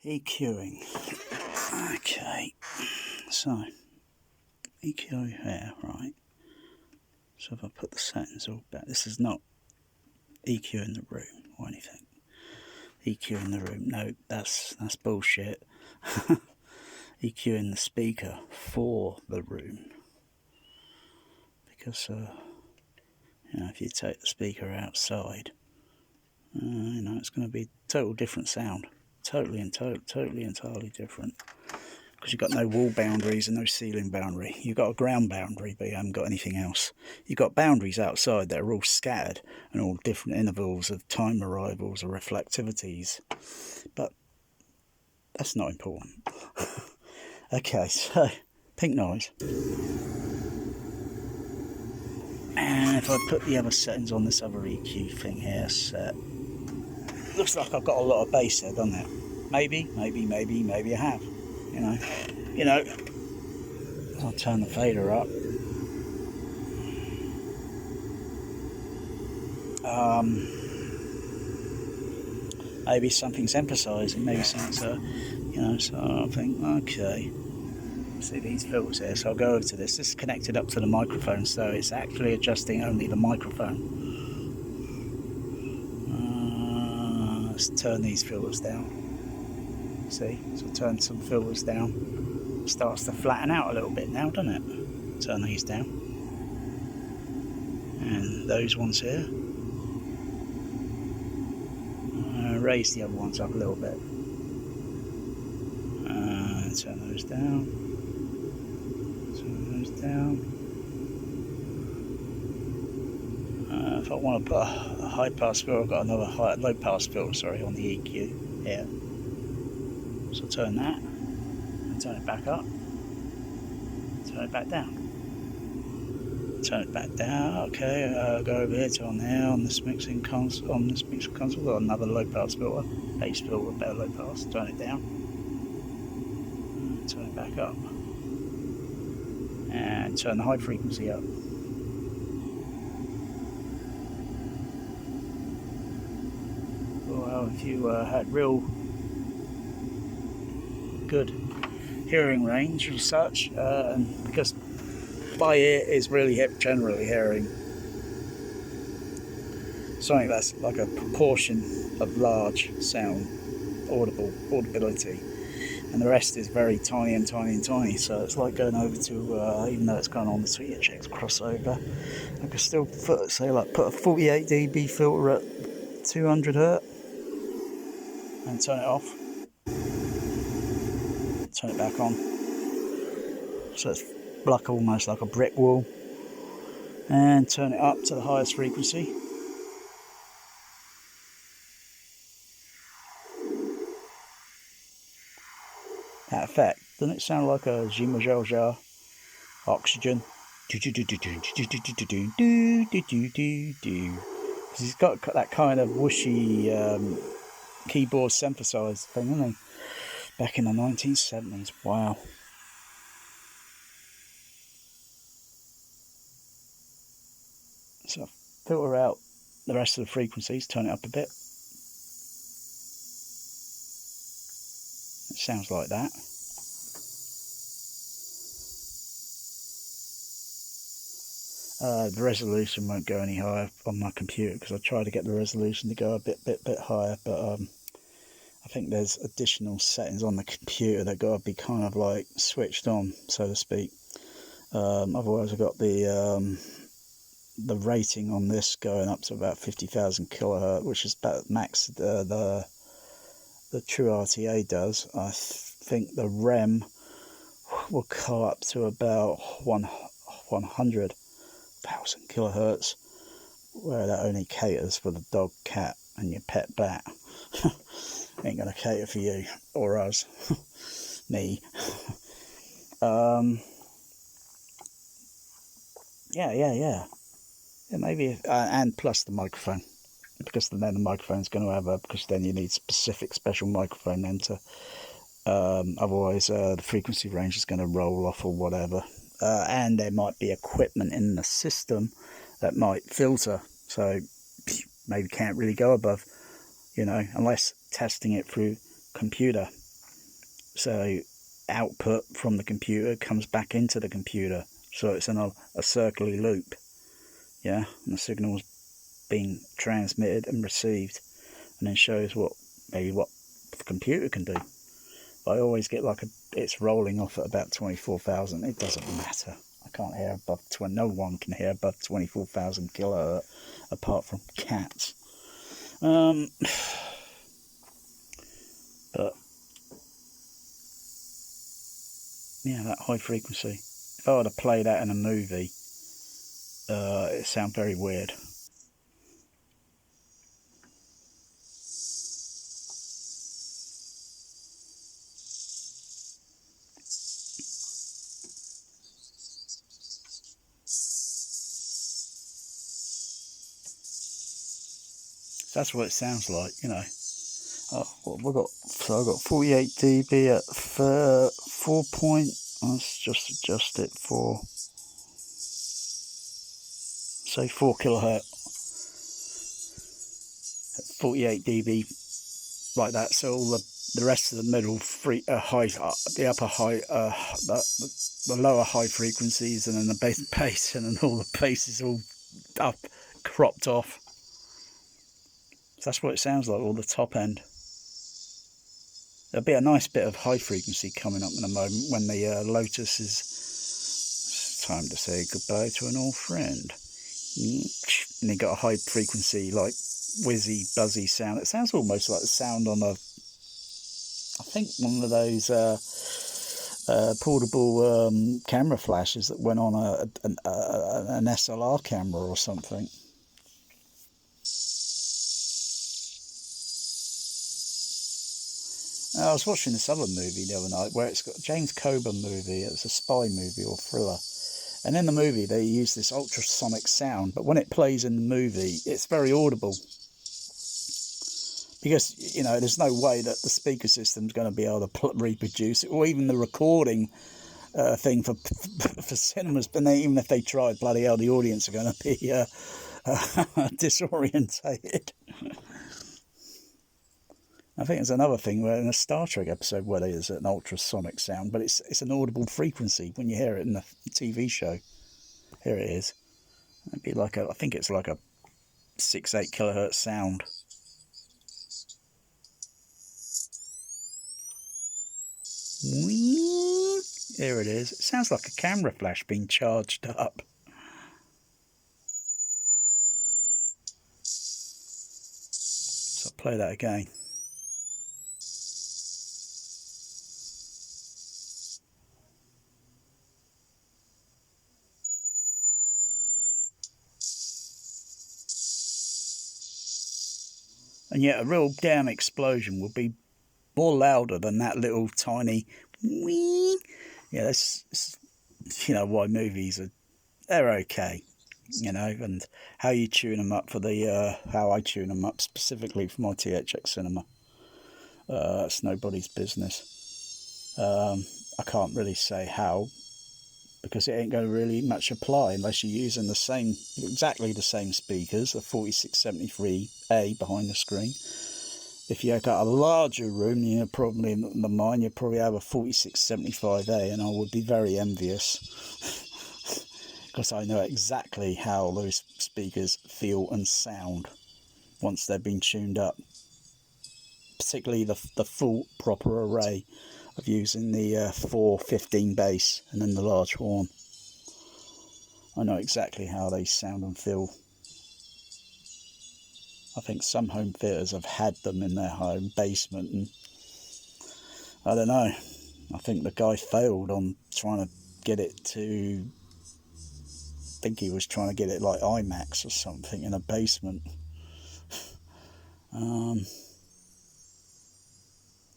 EQing. Okay, so EQ here, right? So if I put the settings all back, this is not EQ in the room or anything. EQ in the room, no, that's bullshit. EQ in the speaker for the room, because if you take the speaker outside, it's going to be total different sound, totally entirely different, because you've got no wall boundaries and no ceiling boundary. You've got a ground boundary, but you haven't got anything else. You've got boundaries outside that are all scattered and all different intervals of time arrivals or reflectivities, but that's not important. Okay, so pink noise. And if I put the other settings on this other EQ thing here, set, looks like I've got a lot of bass there, doesn't it? Maybe I have. You know. I'll turn the fader up. Maybe something's emphasising. Maybe something's, So I think, okay. See these filters here, so I'll go over to this. This is connected up to the microphone, so it's actually adjusting only the microphone. Let's turn these filters down. See, so turn some filters down. It starts to flatten out a little bit now, doesn't it? Turn these down. And those ones here. Raise the other ones up a little bit. Turn those down. Turn those down. If I want to put a high pass filter, I've got another low pass filter, on the EQ here. So turn that, and turn it back up, turn it back down, turn it back down. Okay, go over here to on there on this mixing console. On this mixing console, got another low pass filter, bass filter, better low pass. Turn it down, turn it back up, and turn the high frequency up. Well, if you had real good hearing range and such, and because my ear is really generally hearing something that's like a proportion of large sound audibility, and the rest is very tiny, so it's like going over to even though it's going on the Sweet Checks crossover, I could still put a 48 dB filter at 200 Hz and turn it off, turn it back on, so it's almost like a brick wall, and turn it up to the highest frequency. That effect, doesn't it sound like a Jima Oxygen? Because he's got that kind of whooshy keyboard synthesized thing, hasn't he? Back in the 1970s. Wow. So filter out the rest of the frequencies, turn it up a bit. It sounds like that. The resolution won't go any higher on my computer because I tried to get the resolution to go a bit higher, but I think there's additional settings on the computer that got to be kind of like switched on, so to speak. Otherwise, I've got the rating on this going up to about 50,000 kilohertz, which is about max the true RTA does. I think the REM will go up to about 100,000 kilohertz, where that only caters for the dog, cat, and your pet bat. Ain't gonna cater for you or us, me. Yeah, maybe, and plus the microphone, because then the microphone's going to have because then you need special microphone then to, otherwise the frequency range is going to roll off or whatever, and there might be equipment in the system that might filter, so maybe can't really go above, unless testing it through computer So output from the computer comes back into the computer, so it's in a circular loop. Yeah, and the signal's being transmitted and received, and then shows what the computer can do. I always get like it's rolling off at about 24,000. It doesn't matter. I can't hear above no one can hear above 24,000 kilohertz apart from cats. But yeah, that high frequency. If I were to play that in a movie, it sounds very weird. That's what it sounds like, you know. What have I got? So I've got 48 dB at 4 point. Let's just adjust it for, say, 4 kilohertz. 48 dB, like that. So all the rest of the middle high, the upper high, the lower high frequencies, and then the bass, and then all the bass is all up, cropped off. So that's what it sounds like, all the top end. There'll be a nice bit of high frequency coming up in a moment when the Lotus is. It's time to say goodbye to an old friend. And you got a high frequency, like whizzy, buzzy sound. It sounds almost like the sound on I think one of those portable camera flashes that went on an SLR camera or something. I was watching this other movie the other night where it's got a James Coburn movie. It's a spy movie or thriller. And in the movie, they use this ultrasonic sound. But when it plays in the movie, it's very audible. Because, you know, there's no way that the speaker system's going to be able to reproduce it. Or even the recording thing for cinemas. But even if they tried, bloody hell, the audience are going to be disorientated. I think there's another thing where in a Star Trek episode where there's an ultrasonic sound, but it's an audible frequency when you hear it in the TV show. Here it is. It'd be like I think it's like a 6-8 kilohertz sound. Here it is. It sounds like a camera flash being charged up. So I'll play that again. And yet a real damn explosion will be more louder than that little tiny wee. Yeah, that's you know why movies they're okay, you know, and how you tune them up for the how I tune them up specifically for my THX cinema. It's nobody's business. I can't really say how, because it ain't going to really much apply unless you're using exactly the same speakers, a 4673A behind the screen. If you've got a larger room, you're probably in mine, you probably have a 4675A, and I would be very envious because I know exactly how those speakers feel and sound once they've been tuned up. Particularly the full proper array of using the 415 bass and then the large horn. I know exactly how they sound and feel. I think some home theatres have had them in their home basement, and I don't know, I think the guy failed on trying to get it to, I think he was trying to get it like IMAX or something in a basement.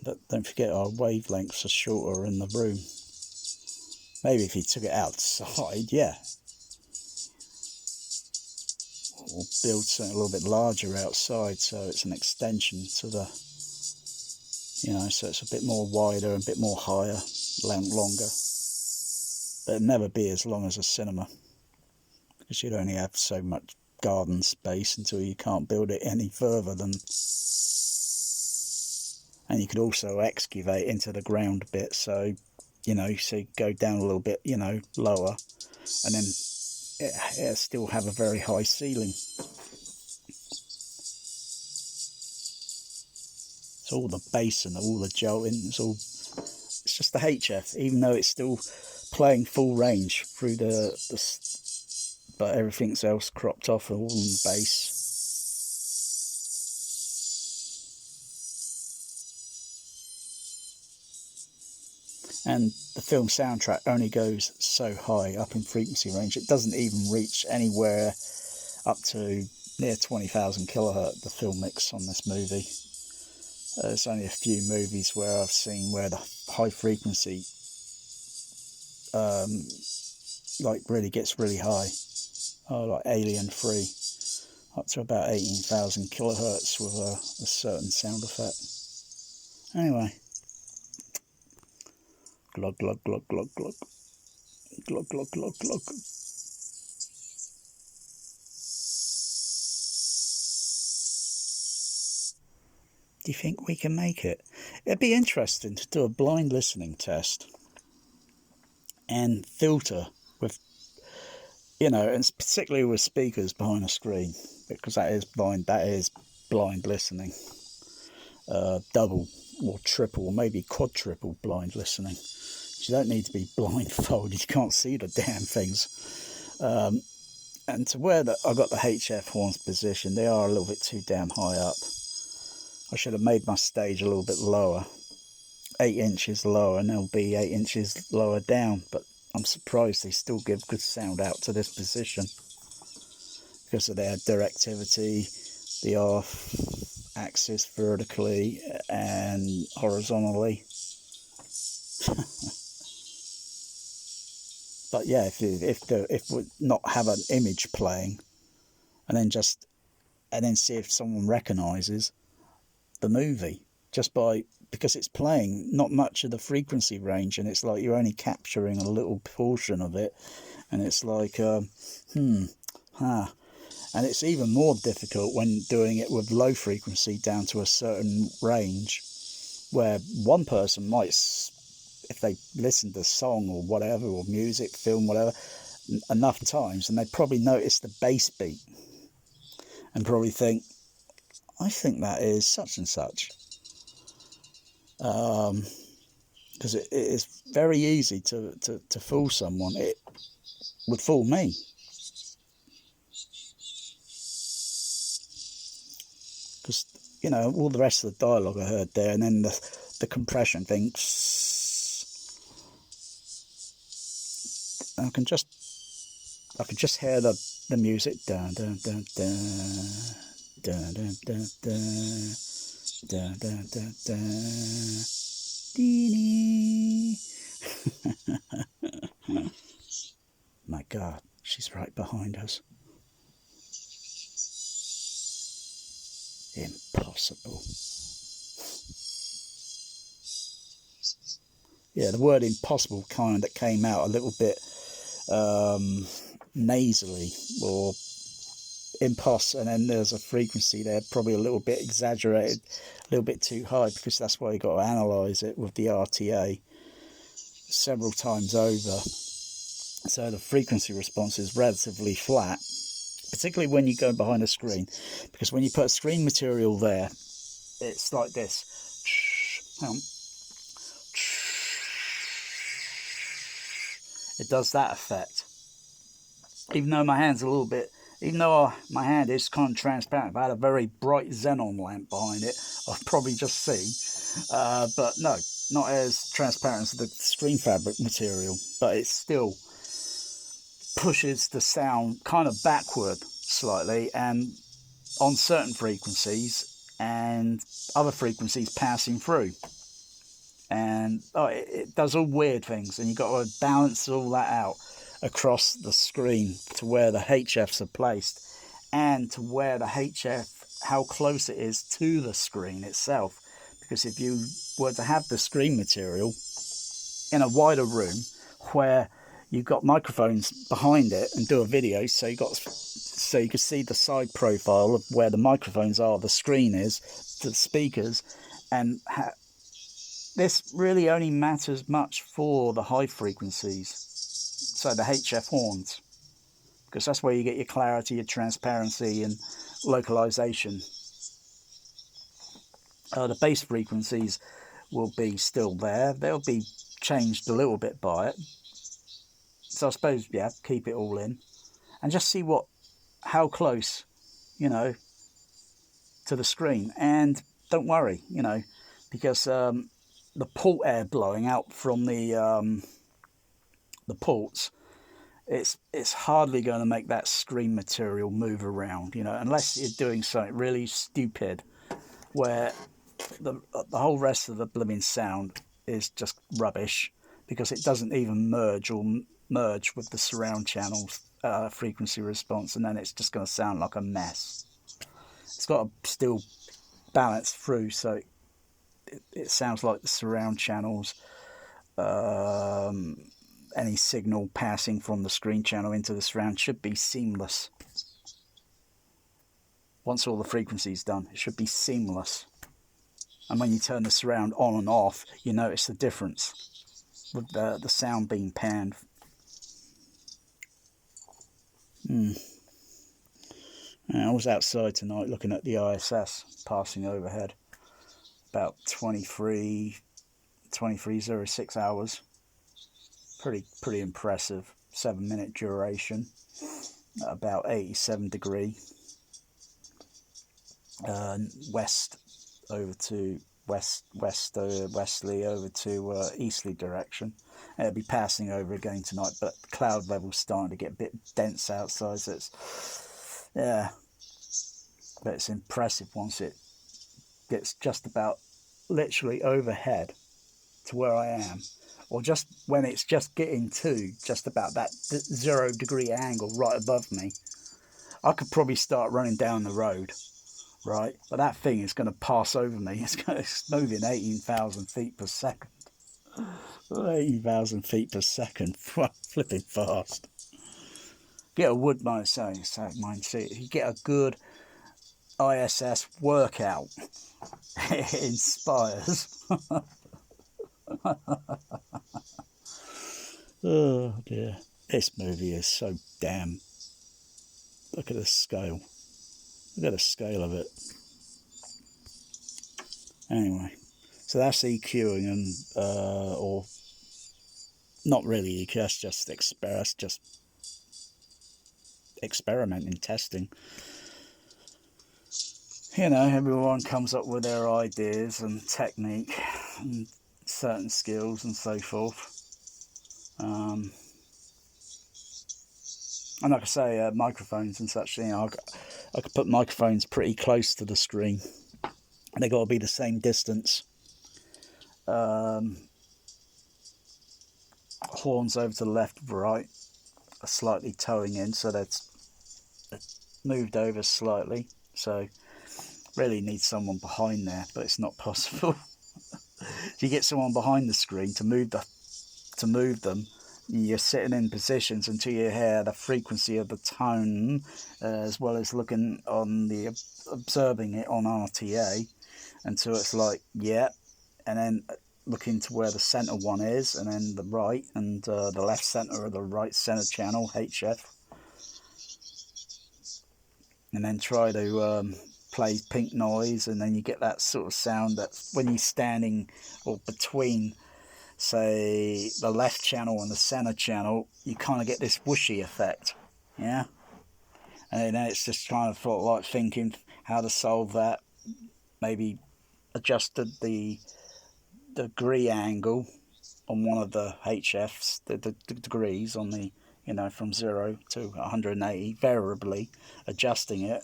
But don't forget our wavelengths are shorter in the room. Maybe if you took it outside, yeah. Or build something a little bit larger outside so it's an extension to the, you know, so it's a bit more wider and a bit more higher, longer. But it'd never be as long as a cinema, because you'd only have so much garden space until you can't build it any further than And you could also excavate into the ground a bit, so you know, so you go down a little bit, you know, lower, and then it still have a very high ceiling. So all the bass and all the jolting, it's just the HF, even though it's still playing full range through but everything else cropped off all on the bass. And the film soundtrack only goes so high up in frequency range. It doesn't even reach anywhere up to near 20,000 kilohertz, the film mix on this movie. There's only a few movies where I've seen where the high frequency like really gets really high. Like Alien 3, up to about 18,000 kilohertz with a certain sound effect. Anyway. Glug, glug, glug, glug, glug. Glug, glug, glug, glug. Do you think we can make it? It'd be interesting to do a blind listening test and filter with, you know, and particularly with speakers behind a screen, because that is blind listening. Double or triple or maybe quadruple blind listening. You don't need to be blindfolded, you can't see the damn things. And to where I got the HF horns positioned, they are a little bit too damn high up. I should have made my stage a little bit lower, 8 inches lower, and they'll be 8 inches lower down, but I'm surprised they still give good sound out to this position because of their directivity, the off axis vertically and horizontally. But yeah, if we not have an image playing, and then see if someone recognizes the movie just because it's playing not much of the frequency range, and it's like you're only capturing a little portion of it, and it's like and it's even more difficult when doing it with low frequency down to a certain range, where one person might, if they listen to song or whatever, or music, film, whatever, enough times, and they probably notice the bass beat and probably think, I think that is such and such. Because it is very easy to fool someone. It would fool me. Because, you know, all the rest of the dialogue I heard there, and then the compression thing, I can just hear the music. Dun, dun, dun, dun, dun, dun, dun, dun, dun, dun, dun, dun. My God, she's right behind us. Impossible. Yeah, the word impossible kind of came out a little bit nasally, or impos, and then there's a frequency there probably a little bit exaggerated, a little bit too high, because that's why you got to analyze it with the RTA several times over. So the frequency response is relatively flat, particularly when you go behind a screen, because when you put screen material there, it's like this. Hang on. It does that effect. Even though my hand is kind of transparent, if I had a very bright xenon lamp behind it, I'd probably just see. But no, not as transparent as the screen fabric material, but it still pushes the sound kind of backward slightly, and on certain frequencies, and other frequencies passing through. And it does all weird things, and you've got to balance all that out across the screen to where the HFs are placed, and to where the HF, how close it is to the screen itself. Because if you were to have the screen material in a wider room where you've got microphones behind it and do a video, so you can see the side profile of where the microphones are, the screen is, the speakers, And this really only matters much for the high frequencies, so the HF horns, because that's where you get your clarity, your transparency, and localization. The bass frequencies will be still there. They'll be changed a little bit by it. So I suppose, yeah, keep it all in and just see how close, you know, to the screen. And don't worry, you know, because the port air blowing out from the ports, it's hardly going to make that screen material move around, you know, unless you're doing something really stupid where the whole rest of the blooming sound is just rubbish because it doesn't even merge with the surround channel's frequency response, and then it's just going to sound like a mess. It's got to still balance through, so it sounds like the surround channels, any signal passing from the screen channel into the surround should be seamless. Once all the frequency's done, it should be seamless. And when you turn the surround on and off, you notice the difference with the sound being panned. I was outside tonight looking at the ISS passing overhead. About 2306 hours. Pretty impressive. 7-minute duration. About 87 degree. West over to westerly over to easterly direction. It'll be passing over again tonight, but the cloud level's starting to get a bit dense outside, so it's, yeah, but it's impressive once it gets just about literally overhead to where I am, or just when it's just getting to just about that 0 degree angle right above me. I could probably start running down the road, right? But that thing is going to pass over me. It's moving 18,000 feet per second. 18,000 feet per second. Flipping fast. Get a wood mindset. You get a good ISS workout. It inspires. Oh dear. This movie is so damn... Look at the scale. Look at the scale of it. Anyway, so that's EQing and or not really EQ. That's just experimenting, testing. You know, everyone comes up with their ideas and technique and certain skills and so forth. And like I say, microphones and such, you know, I could put microphones pretty close to the screen. They got to be the same distance. Horns over to the left, right, are slightly towing in, so that's moved over slightly. So really need someone behind there, but it's not possible. If you get someone behind the screen to move them, you're sitting in positions until you hear the frequency of the tone, as well as looking on observing it on RTA, until it's like, yeah, and then looking to where the center one is, and then the right and the left center or the right center channel, HF, and then try to play pink noise, and then you get that sort of sound that's when you're standing or between, say, the left channel and the center channel, you kind of get this whooshy effect, yeah. And then it's just kind of like thinking how to solve that. Maybe adjusted the degree angle on one of the HFs, the degrees on the, you know, from 0 to 180, variably adjusting it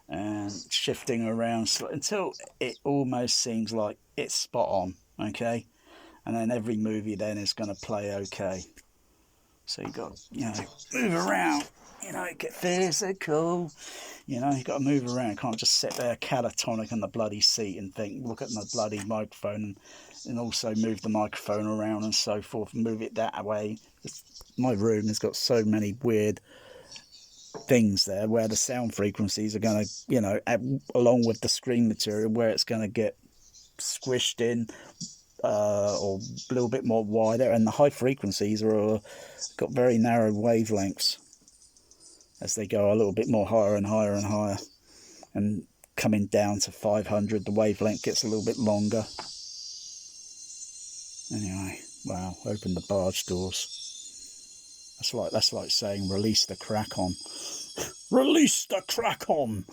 and shifting around until it almost seems like it's spot on, okay? And then every movie then is going to play okay. So you got, you know, move around, you know, get physical, you know, you got to move around. You can't just sit there catatonic on the bloody seat and think, look at the bloody microphone, and also move the microphone around and so forth, move it that way. My room has got so many weird things there where the sound frequencies are going to, you know, along with the screen material, where it's going to get squished in, or a little bit more wider, and the high frequencies are got very narrow wavelengths as they go a little bit more higher and higher and higher, and coming down to 500 the wavelength gets a little bit longer. Anyway, wow, open the barge doors. That's like saying release the Kraken. Release the Kraken.